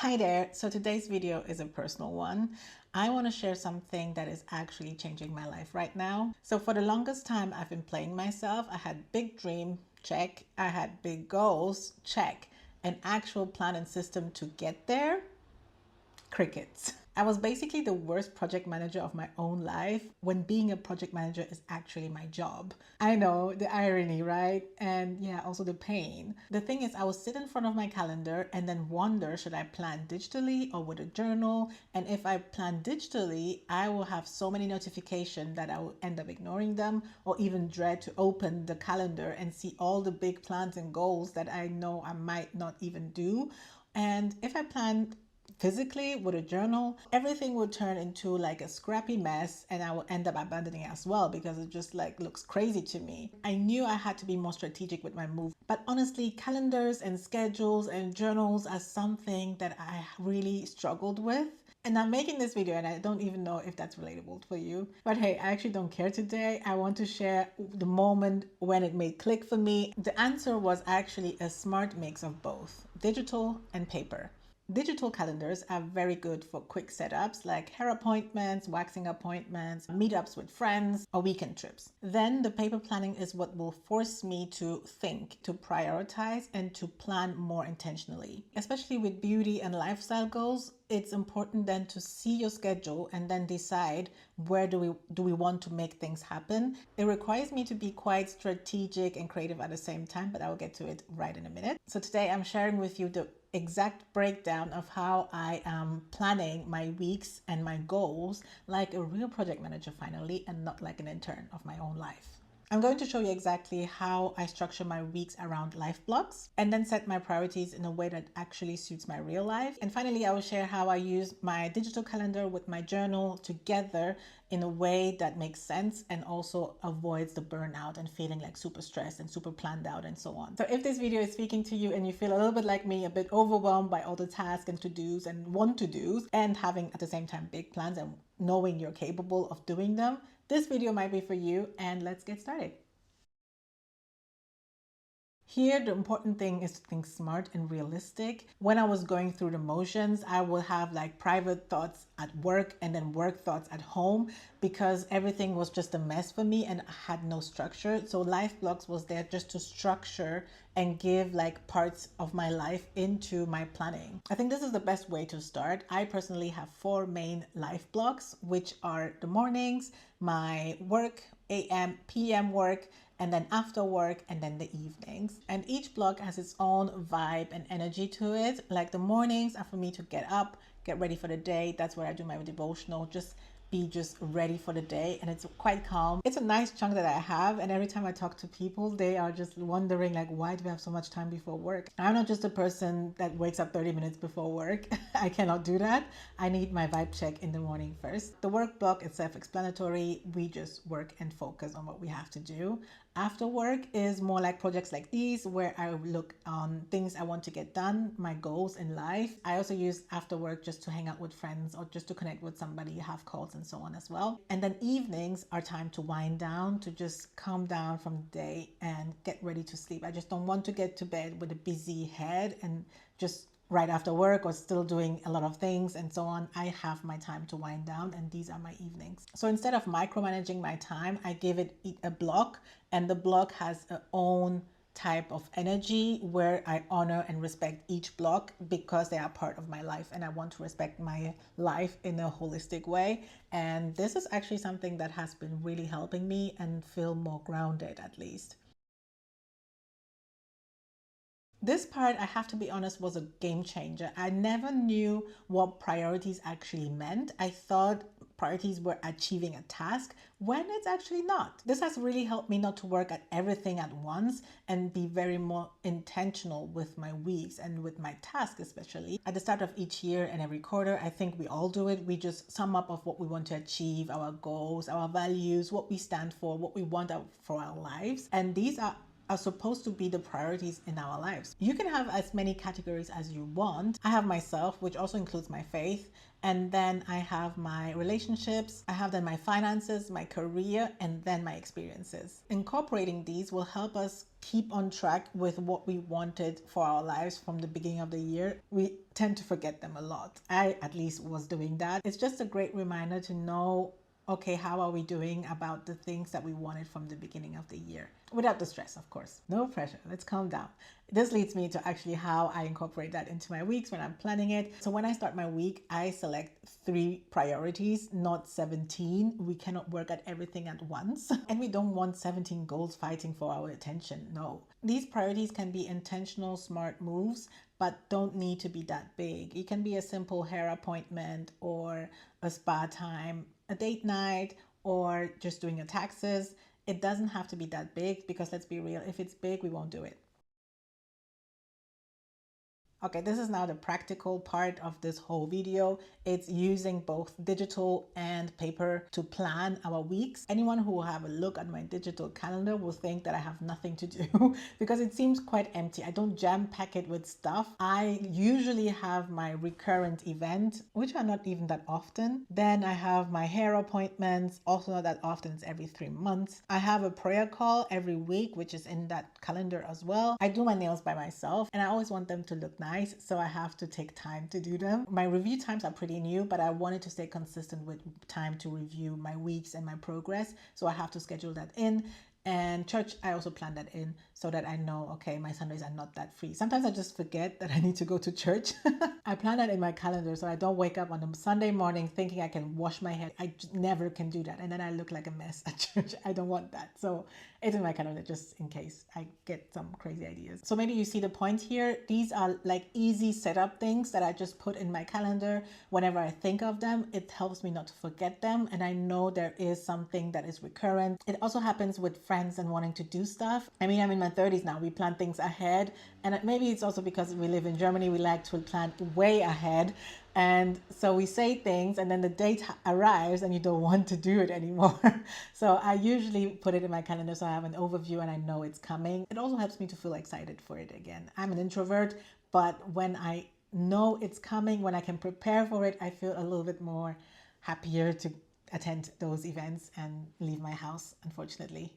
Hi there. So today's video is a personal one. I want to share something that is actually changing my life right now. So for the longest time, I've been playing myself. I had big dream, check. I had big goals, check. An actual plan and system to get there, crickets. I was basically the worst project manager of my own life when being a project manager is actually my job. I know the irony, right? And yeah, also the pain. The thing is, I would sit in front of my calendar and then wonder, should I plan digitally or with a journal? And if I plan digitally, I will have so many notifications that I will end up ignoring them or even dread to open the calendar and see all the big plans and goals that I know I might not even do. And if I planned physically with a journal, everything would turn into like a scrappy mess and I will end up abandoning it as well because it just like looks crazy to me. I knew I had to be more strategic with my move, but honestly, calendars and schedules and journals are something that I really struggled with. And I'm making this video and I don't even know if that's relatable for you. But hey, I actually don't care today. I want to share the moment when it made click for me. The answer was actually a smart mix of both, digital and paper. Digital calendars are very good for quick setups like hair appointments, waxing appointments, meetups with friends, or weekend trips. Then the paper planning is what will force me to think, to prioritize, and to plan more intentionally. Especially with beauty and lifestyle goals, it's important then to see your schedule and then decide where do we want to make things happen. It requires me to be quite strategic and creative at the same time, but I will get to it right in a minute. So today I'm sharing with you the exact breakdown of how I am planning my weeks and my goals like a real project manager finally, and not like an intern of my own life. I'm going to show you exactly how I structure my weeks around life blocks and then set my priorities in a way that actually suits my real life. And finally, I will share how I use my digital calendar with my journal together in a way that makes sense and also avoids the burnout and feeling like super stressed and super planned out and so on. So if this video is speaking to you and you feel a little bit like me, a bit overwhelmed by all the tasks and to-dos and want-to-dos and having at the same time big plans and knowing you're capable of doing them, this video might be for you, and let's get started. Here, the important thing is to think smart and realistic. When I was going through the motions, I would have like private thoughts at work and then work thoughts at home because everything was just a mess for me and I had no structure. So life blocks was there just to structure and give like parts of my life into my planning. I think this is the best way to start. I personally have 4 main life blocks, which are the mornings, my work, AM, PM work, and then after work, and then the evenings. And each block has its own vibe and energy to it. Like the mornings are for me to get up, get ready for the day. That's where I do my devotional, just ready for the day, and it's quite calm. It's a nice chunk that I have, and every time I talk to people, they are just wondering like, why do we have so much time before work? I'm not just a person that wakes up 30 minutes before work. I cannot do that. I need my vibe check in the morning first. The work block is self-explanatory. We just work and focus on what we have to do. After work is more like projects like these where I look on things I want to get done, my goals in life. I also use after work just to hang out with friends or just to connect with somebody, have calls and so on as well. And then evenings are time to wind down, to just calm down from the day and get ready to sleep. I just don't want to get to bed with a busy head and just right after work or still doing a lot of things and so on. I have my time to wind down, and these are my evenings. So instead of micromanaging my time, I give it a block, and the block has its own type of energy where I honor and respect each block because they are part of my life and I want to respect my life in a holistic way. And this is actually something that has been really helping me and feel more grounded at least. This part, I have to be honest, was a game changer. I never knew what priorities actually meant. I thought priorities were achieving a task when it's actually not. This has really helped me not to work at everything at once and be very more intentional with my weeks and with my tasks, especially. At the start of each year and every quarter, I think we all do it. We just sum up of what we want to achieve, our goals, our values, what we stand for, what we want for our lives. And these are supposed to be the priorities in our lives. You can have as many categories as you want. I have myself, which also includes my faith, and then I have my relationships, I have then my finances, my career, and then my experiences. Incorporating these will help us keep on track with what we wanted for our lives from the beginning of the year, we tend to forget them a lot. I at least was doing that. It's just a great reminder to know, okay, how are we doing about the things that we wanted from the beginning of the year? Without the stress, of course. No pressure. Let's calm down. This leads me to actually how I incorporate that into my weeks when I'm planning it. So when I start my week, I select 3 priorities, not 17. We cannot work at everything at once. And we don't want 17 goals fighting for our attention. No. These priorities can be intentional, smart moves, but don't need to be that big. It can be a simple hair appointment or a spa time, a date night, or just doing your taxes. It doesn't have to be that big, because let's be real, if it's big, we won't do it. Okay, this is now the practical part of this whole video. It's using both digital and paper to plan our weeks. Anyone who will have a look at my digital calendar will think that I have nothing to do because it seems quite empty. I don't jam pack it with stuff. I usually have my recurrent event, which are not even that often. Then I have my hair appointments, also not that often, it's every 3 months. I have a prayer call every week, which is in that calendar as well. I do my nails by myself and I always want them to look nice, so I have to take time to do them. My review times are pretty new, but I wanted to stay consistent with time to review my weeks and my progress, so I have to schedule that in. And church, I also plan that in so that I know, okay, my Sundays are not that free. Sometimes I just forget that I need to go to church. I plan that in my calendar so I don't wake up on a Sunday morning thinking I can wash my hair. I just never can do that. And then I look like a mess at church. I don't want that. So it's in my calendar just in case I get some crazy ideas. So maybe you see the point here. These are like easy setup things that I just put in my calendar. Whenever I think of them, it helps me not to forget them. And I know there is something that is recurrent. It also happens with friends and wanting to do stuff. I mean, I'm in my 30s now. We plan things ahead. And maybe it's also because we live in Germany. We like to plan way ahead. And so we say things and then the date arrives and you don't want to do it anymore. So I usually put it in my calendar so I have an overview and I know it's coming. It also helps me to feel excited for it again. I'm an introvert, but when I know it's coming, when I can prepare for it, I feel a little bit more happier to attend those events and leave my house, unfortunately.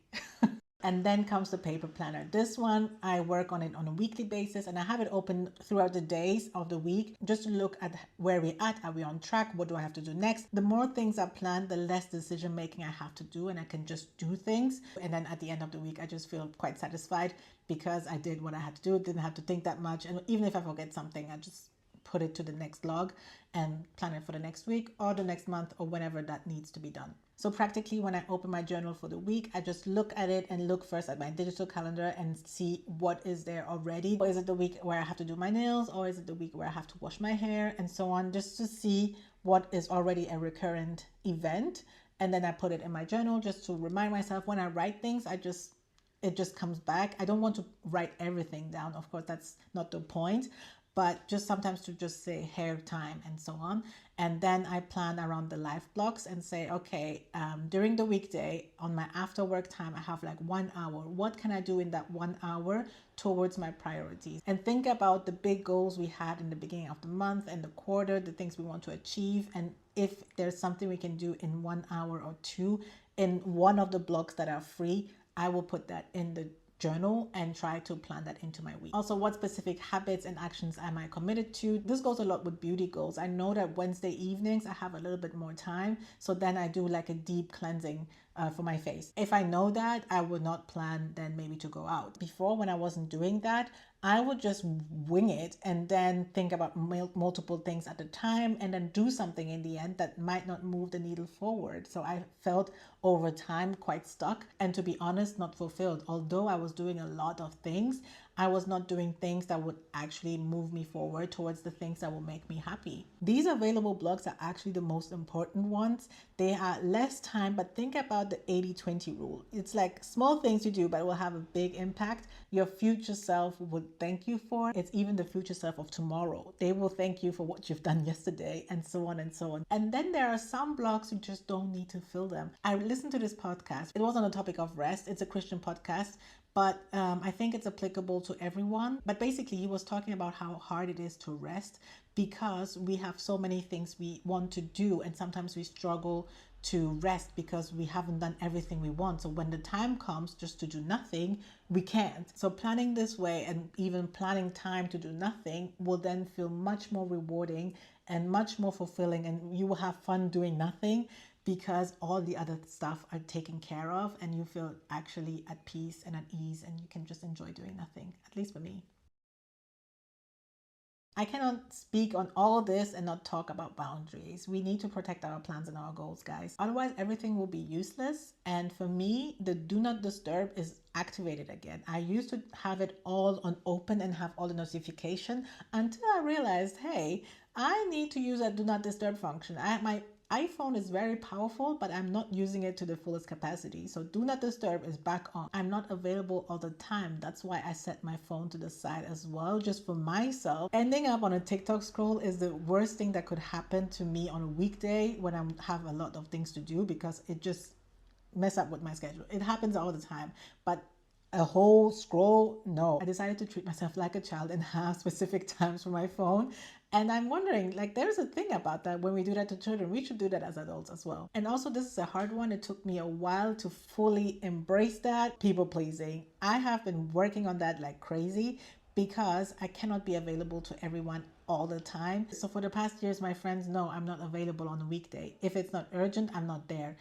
And then comes the paper planner. This one, I work on it on a weekly basis and I have it open throughout the days of the week just to look at where we're at. Are we on track? What do I have to do next? The more things are planned, the less decision making I have to do and I can just do things. And then at the end of the week, I just feel quite satisfied because I did what I had to do. Didn't have to think that much. And even if I forget something, I just put it to the next log and plan it for the next week or the next month or whenever that needs to be done. So practically when I open my journal for the week, I just look at it and look first at my digital calendar and see what is there already. Or is it the week where I have to do my nails, or is it the week where I have to wash my hair and so on, just to see what is already a recurrent event. And then I put it in my journal just to remind myself when I write things, it just comes back. I don't want to write everything down. Of course, that's not the point. But just sometimes to just say hair time and so on. And then I plan around the life blocks and say, okay, during the weekday on my after work time, I have like 1 hour. What can I do in that 1 hour towards my priorities? And think about the big goals we had in the beginning of the month and the quarter, the things we want to achieve. And if there's something we can do in 1 hour or 2 in one of the blocks that are free, I will put that in the journal and try to plan that into my week. Also, what specific habits and actions am I committed to? This goes a lot with beauty goals. I know that Wednesday evenings I have a little bit more time, so then I do like a deep cleansing for my face. If I know that, I would not plan then maybe to go out. Before, when I wasn't doing that, I would just wing it and then think about multiple things at a time and then do something in the end that might not move the needle forward. So I felt over time quite stuck and, to be honest, not fulfilled. Although I was doing a lot of things, I was not doing things that would actually move me forward towards the things that will make me happy. These available blocks are actually the most important ones. They are less time, but think about the 80-20 rule. It's like small things you do, but it will have a big impact. Your future self would thank you for. It's even the future self of tomorrow. They will thank you for what you've done yesterday, and so on and so on. And then there are some blocks you just don't need to fill them. I listened to this podcast. It was on the topic of rest. It's a Christian podcast, but I think it's applicable to everyone. But basically, he was talking about how hard it is to rest because we have so many things we want to do, and sometimes we struggle to rest because we haven't done everything we want. So when the time comes just to do nothing, we can't. So planning this way and even planning time to do nothing will then feel much more rewarding and much more fulfilling, and you will have fun doing nothing because all the other stuff are taken care of and you feel actually at peace and at ease and you can just enjoy doing nothing, at least for me. I cannot speak on all this and not talk about boundaries. We need to protect our plans and our goals, guys. Otherwise, everything will be useless. And for me, the do not disturb is activated again. I used to have it all on open and have all the notification until I realized, hey, I need to use that do not disturb function. My iPhone is very powerful, but I'm not using it to the fullest capacity. So do not disturb is back on. I'm not available all the time. That's why I set my phone to the side as well, just for myself. Ending up on a TikTok scroll is the worst thing that could happen to me on a weekday when I have a lot of things to do, because it just mess up with my schedule. It happens all the time, but a whole scroll, no. I decided to treat myself like a child and have specific times for my phone. And I'm wondering, like, there's a thing about that. When we do that to children, we should do that as adults as well. And also, this is a hard one. It took me a while to fully embrace that. People pleasing. I have been working on that like crazy because I cannot be available to everyone all the time. So for the past years, my friends know I'm not available on a weekday. If it's not urgent, I'm not there.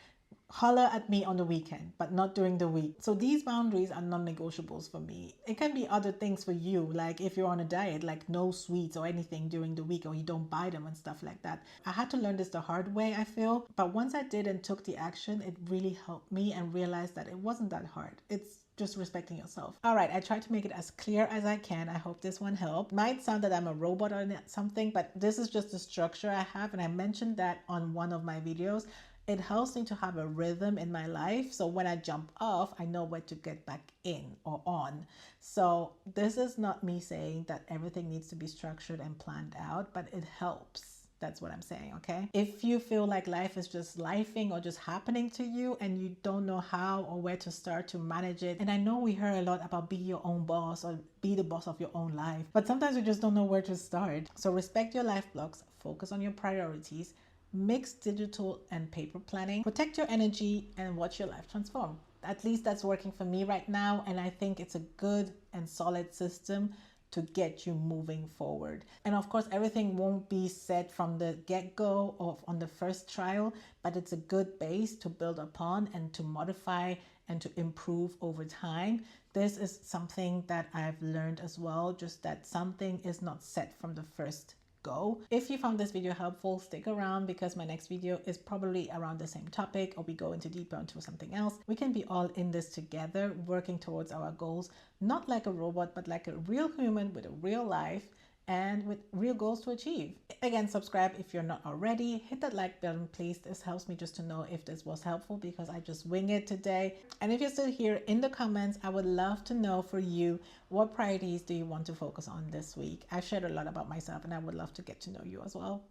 Holler at me on the weekend, but not during the week. So these boundaries are non-negotiables for me. It can be other things for you, like if you're on a diet, like no sweets or anything during the week, or you don't buy them and stuff like that. I had to learn this the hard way, I feel. But once I did and took the action, it really helped me and realized that it wasn't that hard. It's just respecting yourself. All right, I tried to make it as clear as I can. I hope this one helped. Might sound that I'm a robot or something, but this is just the structure I have. And I mentioned that on one of my videos. It helps me to have a rhythm in my life. So when I jump off, I know where to get back in or on. So this is not me saying that everything needs to be structured and planned out, but it helps. That's what I'm saying, okay? If you feel like life is just lifing or just happening to you and you don't know how or where to start to manage it, and I know we hear a lot about be your own boss or be the boss of your own life, but sometimes we just don't know where to start. So respect your life blocks, focus on your priorities, mix digital and paper planning, protect your energy, and watch your life transform. At least that's working for me right now, and I think it's a good and solid system to get you moving forward. And of course, everything won't be set from the get-go or on the first trial, but it's a good base to build upon and to modify and to improve over time. This is something that I've learned as well, just that something is not set from the first go. If you found this video helpful, stick around because my next video is probably around the same topic, or we go into deeper into something else. We can be all in this together, working towards our goals, not like a robot, but like a real human with a real life and with real goals to achieve. Again, subscribe if you're not already. Hit that like button, please. This helps me just to know if this was helpful because I just wing it today. And if you're still here, in the comments, I would love to know for you, what priorities do you want to focus on this week? I've shared a lot about myself and I would love to get to know you as well.